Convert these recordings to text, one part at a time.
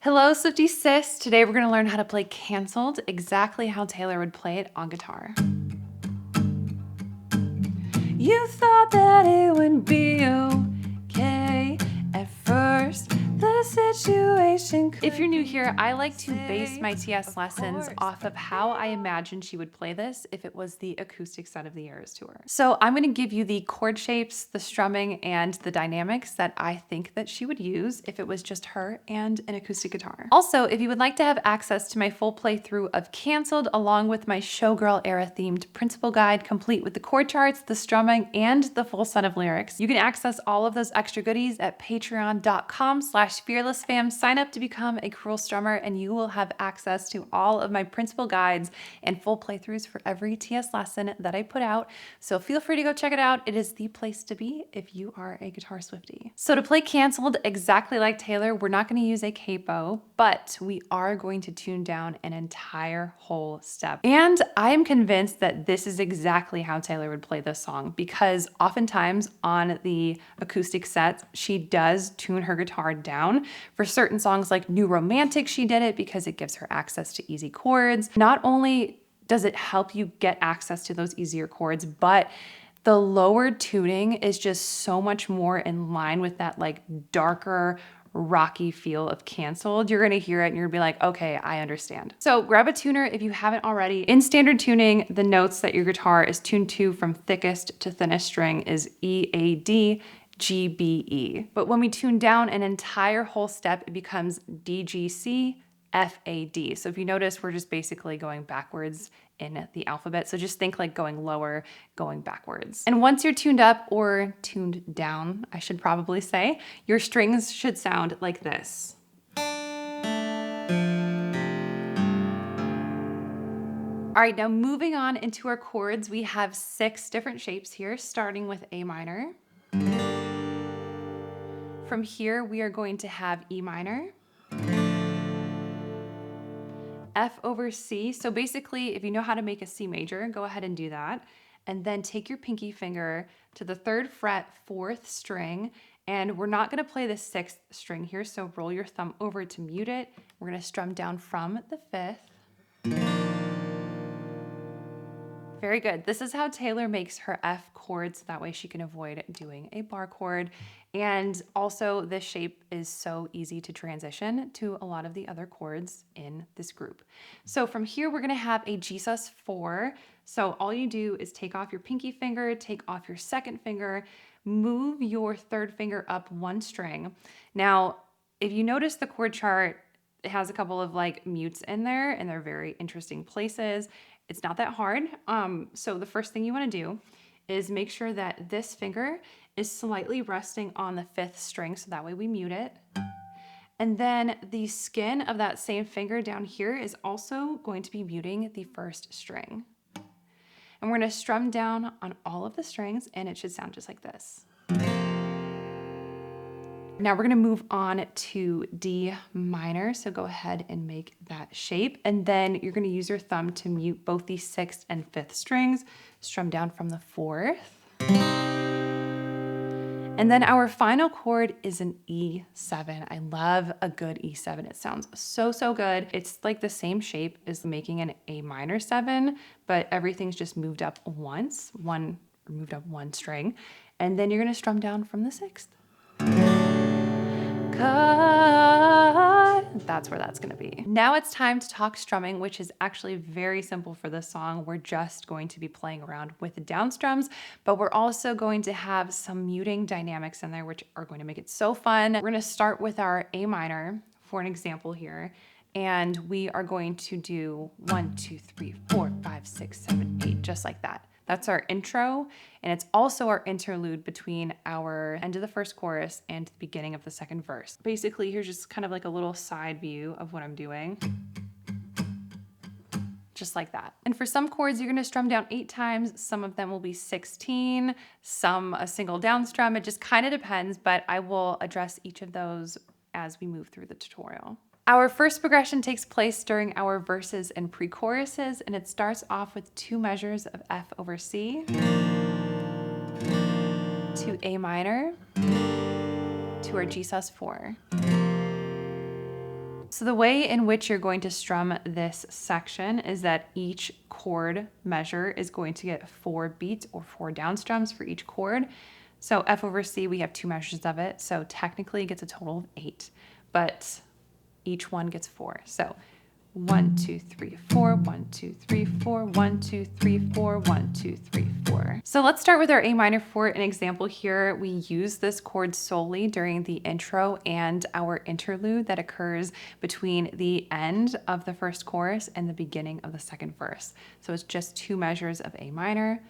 Hello, Swiftie Sis. Today we're going to learn how to play Canceled, exactly how Taylor would play it on guitar. You thought that it would be okay at first. The situation could. If you're new here, I like to base my TS lessons off of how I imagined she would play this if it was the acoustic set of the Eras Tour. So I'm going to give you the chord shapes, the strumming, and the dynamics that I think that she would use if it was just her and an acoustic guitar. Also, if you would like to have access to my full playthrough of Canceled along with my Showgirl era themed principal guide complete with the chord charts, the strumming, and the full set of lyrics, you can access all of those extra goodies at patreon.com/fearlessfam. Sign up to become a cruel strummer and you will have access to all of my principal guides and full playthroughs for every TS lesson that I put out. So feel free to go check it out. It is the place to be if you are a guitar Swiftie. So to play Canceled exactly like Taylor, we're not going to use a capo, but we are going to tune down an entire whole step. And I'm convinced that this is exactly how Taylor would play this song, because oftentimes on the acoustic sets, she does tune her guitar down. For certain songs like New Romantic, she did it because it gives her access to easy chords. Not only does it help you get access to those easier chords, but the lowered tuning is just so much more in line with that like darker, rocky feel of Canceled. You're gonna hear it and you're gonna be like, okay, I understand. So grab a tuner if you haven't already. In standard tuning, the notes that your guitar is tuned to from thickest to thinnest string is E, A, D, G, B, E. But when we tune down an entire whole step, it becomes D, G, C, F, A, D. So if you notice, we're just basically going backwards in the alphabet. So just think like going lower, going backwards. And once you're tuned up, or tuned down, I should probably say, your strings should sound like this. All right, now moving on into our chords, we have 6 different shapes here, starting with A minor. From here, we are going to have E minor, F over C. So basically, if you know how to make a C major, go ahead and do that. And then take your pinky finger to the 3rd fret, 4th string, and we're not gonna play the 6th string here, so roll your thumb over to mute it. We're gonna strum down from the 5th. Very good. This is how Taylor makes her F chord, so that way she can avoid doing a bar chord. And also this shape is so easy to transition to a lot of the other chords in this group. So from here, we're gonna have a G sus4. So all you do is take off your pinky finger, take off your 2nd finger, move your 3rd finger up 1 string. Now, if you notice the chord chart, it has a couple of like mutes in there and they're very interesting places. It's not that hard. So the first thing you want to do is make sure that this finger is slightly resting on the 5th string, so that way we mute it. And then the skin of that same finger down here is also going to be muting the 1st string. And we're going to strum down on all of the strings and it should sound just like this. Now we're gonna move on to D minor, so go ahead and make that shape. And then you're gonna use your thumb to mute both the 6th and 5th strings, strum down from the 4th. And then our final chord is an E7. I love a good E7. It sounds so, so good. It's like the same shape as making an A minor 7, but everything's just moved up once, moved up 1 string. And then you're gonna strum down from the 6th. That's where that's gonna be. Now it's time to talk strumming, which is actually very simple for this song. We're just going to be playing around with the down strums, but we're also going to have some muting dynamics in there, which are going to make it so fun. We're gonna start with our A minor for an example here. And we are going to do 1, 2, 3, 4, 5, 6, 7, 8, just like that. That's our intro, and it's also our interlude between our end of the 1st chorus and the beginning of the 2nd verse. Basically, here's just kind of like a little side view of what I'm doing. Just like that. And for some chords, you're gonna strum down 8 times. Some of them will be 16, some a single down strum. It just kind of depends, but I will address each of those as we move through the tutorial. Our first progression takes place during our verses and pre-choruses, and it starts off with 2 measures of F over C, to A minor, to our G sus4. So the way in which you're going to strum this section is that each chord measure is going to get 4 beats or 4 down strums for each chord. So F over C, we have 2 measures of it. So technically it gets a total of 8, but each one gets 4. So 1, 2, 3, 4, 1, 2, 3, 4, 1, 2, 3, 4, 1, 2, 3, 4. So let's start with our A minor for an example here. We use this chord solely during the intro and our interlude that occurs between the end of the first chorus and the beginning of the second verse. So it's just 2 measures of A minor.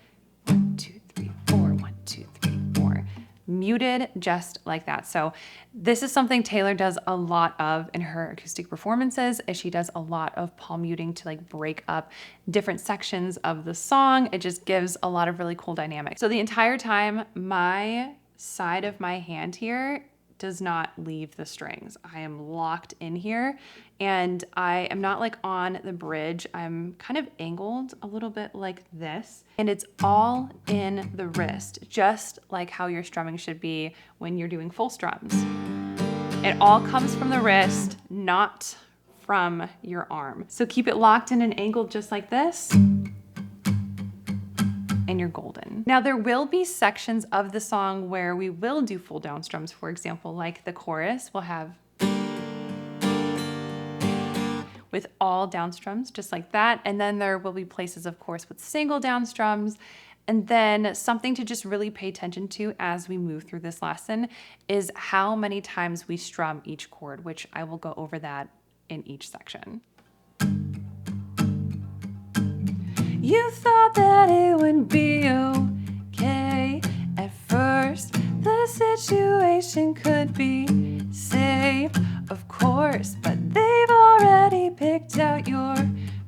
1, 2, 3, 4, 1, 2, 3, 4. Muted just like that. So this is something Taylor does a lot of in her acoustic performances, is she does a lot of palm muting to like break up different sections of the song. It just gives a lot of really cool dynamics. So the entire time, my side of my hand here does not leave the strings. I am locked in here and I am not like on the bridge. I'm kind of angled a little bit like this, and it's all in the wrist, just like how your strumming should be when you're doing full strums. It all comes from the wrist, not from your arm. So keep it locked in and angled just like this, and you're golden. Now there will be sections of the song where we will do full down strums. For example, like the chorus will have with all down strums, just like that. And then there will be places, of course, with single down strums. And then something to just really pay attention to as we move through this lesson is how many times we strum each chord, which I will go over that in each section. You thought that it would be okay at first. The situation could be saved, of course, but they've already picked out your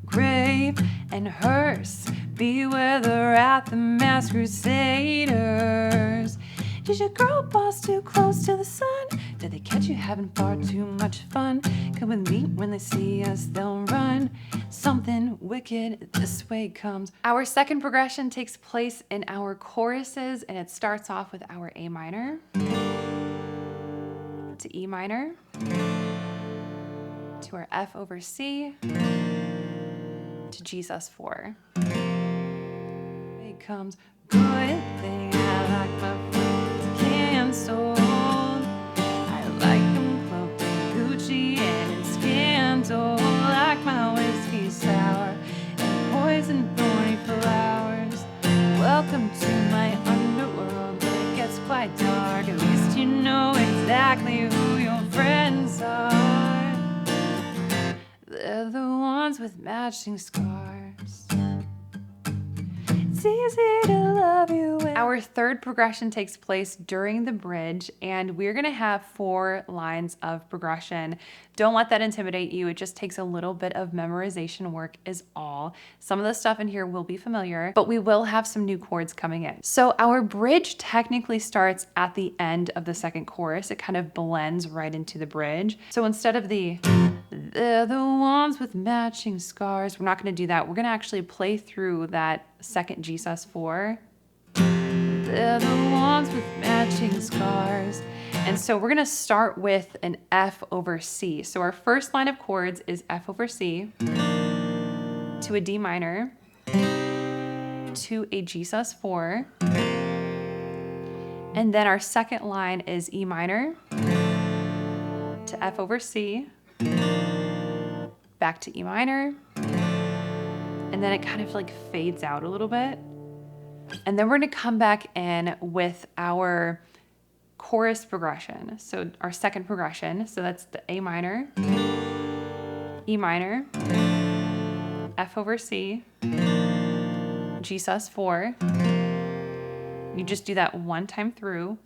grave and hearse. Beware the wrath of mass crusaders. Did your girl boss too close to the sun? Did they catch you having far too much fun? Come with me, when they see us, they'll run. Something wicked this way comes. Our second progression takes place in our choruses, and it starts off with our A minor to E minor to our F over C to G sus4. It comes, good thing I like my friends canceled. I like them clubbed in Gucci and in scandal. Like my whiskey sour and poison thorny flowers. Welcome to my underworld, but it gets quite dark. At least you know exactly who your friends are. They're the ones with matching scars. It's easy to love you. Our third progression takes place during the bridge, and we're gonna have 4 lines of progression. Don't let that intimidate you. It just takes a little bit of memorization work is all. Some of the stuff in here will be familiar, but we will have some new chords coming in. So our bridge technically starts at the end of the second chorus. It kind of blends right into the bridge. So instead of they're the ones with matching scars, we're not gonna do that. We're gonna actually play through that second G sus4. They're the ones with matching scars. And so we're gonna start with an F over C. So our first line of chords is F over C to a D minor to a G sus4. And then our second line is E minor to F over C, back to E minor, and then it kind of like fades out a little bit. And then we're gonna come back in with our chorus progression. So our second progression, so that's the A minor, E minor, F over C, G sus4. You just do that one time through.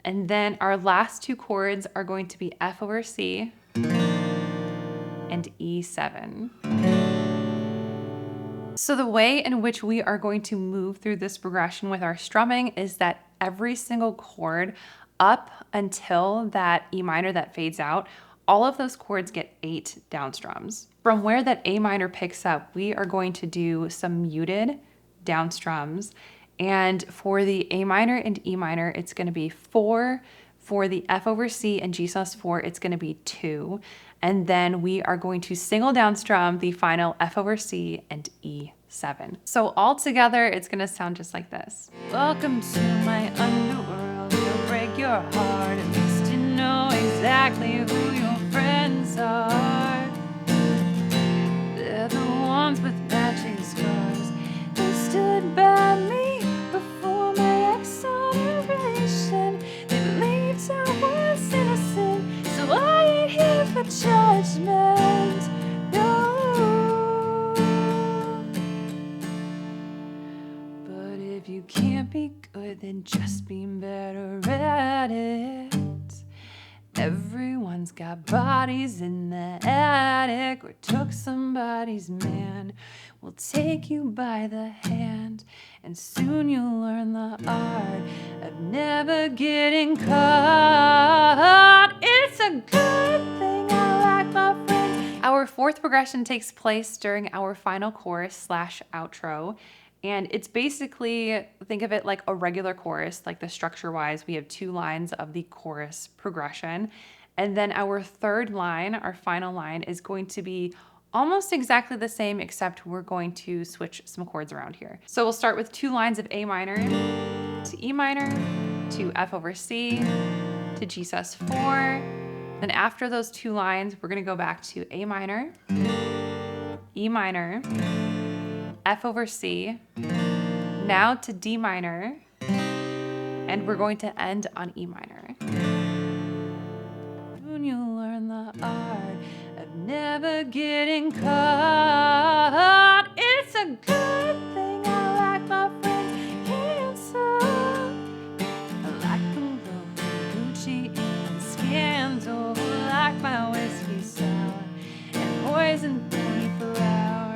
And then our last 2 chords are going to be F over C and E7. So the way in which we are going to move through this progression with our strumming is that every single chord up until that E minor that fades out, all of those chords get 8 down strums. From where that A minor picks up, we are going to do some muted down strums. And for the A minor and E minor, it's going to be 4. For the F over C and G sus4, it's going to be 2. and then we are going to single down strum the final F over C and E7. So all together, it's gonna sound just like this. Welcome to my underworld, you'll break your heart, at least you know exactly who your friends are. They're the ones with matching scars, they stood by me before my exoneration. They believed I was innocent, so I ain't here for judgment, no. But if you can't be good, then just be better at it. Everyone's got bodies in the attic, or took somebody's man. We'll take you by the hand, and soon you'll learn the art of never getting caught. It's a good thing I like my friends. Our fourth progression takes place during our final chorus / outro. And it's basically, think of it like a regular chorus, like the structure-wise, we have 2 lines of the chorus progression. And then our third line, our final line, is going to be almost exactly the same, except we're going to switch some chords around here. So we'll start with 2 lines of A minor to E minor to F over C to G sus4. Then after those 2 lines, we're gonna go back to A minor, E minor, F over C, now to D minor, and we're going to end on E minor. Soon you'll learn the art of never getting caught. It's a good thing I like my friends handsome. I like them both Gucci and Scandal. Like my whiskey sour and poison 24 hours.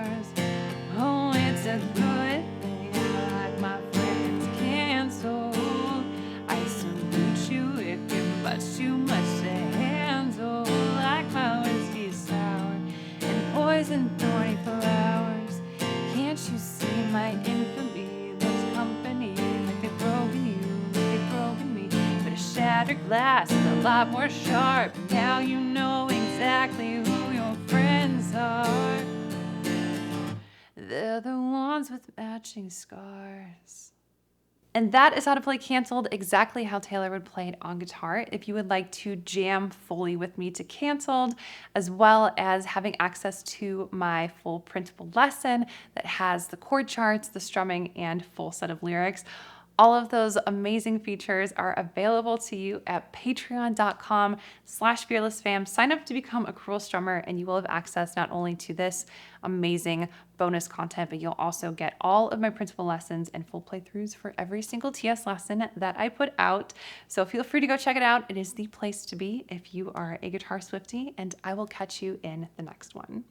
Oh, it's a good thing I like my friends canceled. I salute you if you're much too much to handle. Like my whiskey sour and poison 24 hours. Can't you see my infamy loves company? Like they've broken you, like they've broken me. But a shattered glass is a lot more sharp. Now you know exactly who your friends are. They're the ones with matching scars. And that is how to play Canceled exactly how Taylor would play it on guitar. If you would like to jam fully with me to Canceled, as well as having access to my full printable lesson that has the chord charts, the strumming, and full set of lyrics, all of those amazing features are available to you at patreon.com/fearlessfam. Sign up to become a Cruel Strummer and you will have access not only to this amazing bonus content, but you'll also get all of my printable lessons and full playthroughs for every single TS lesson that I put out. So feel free to go check it out. It is the place to be if you are a guitar Swiftie, and I will catch you in the next one.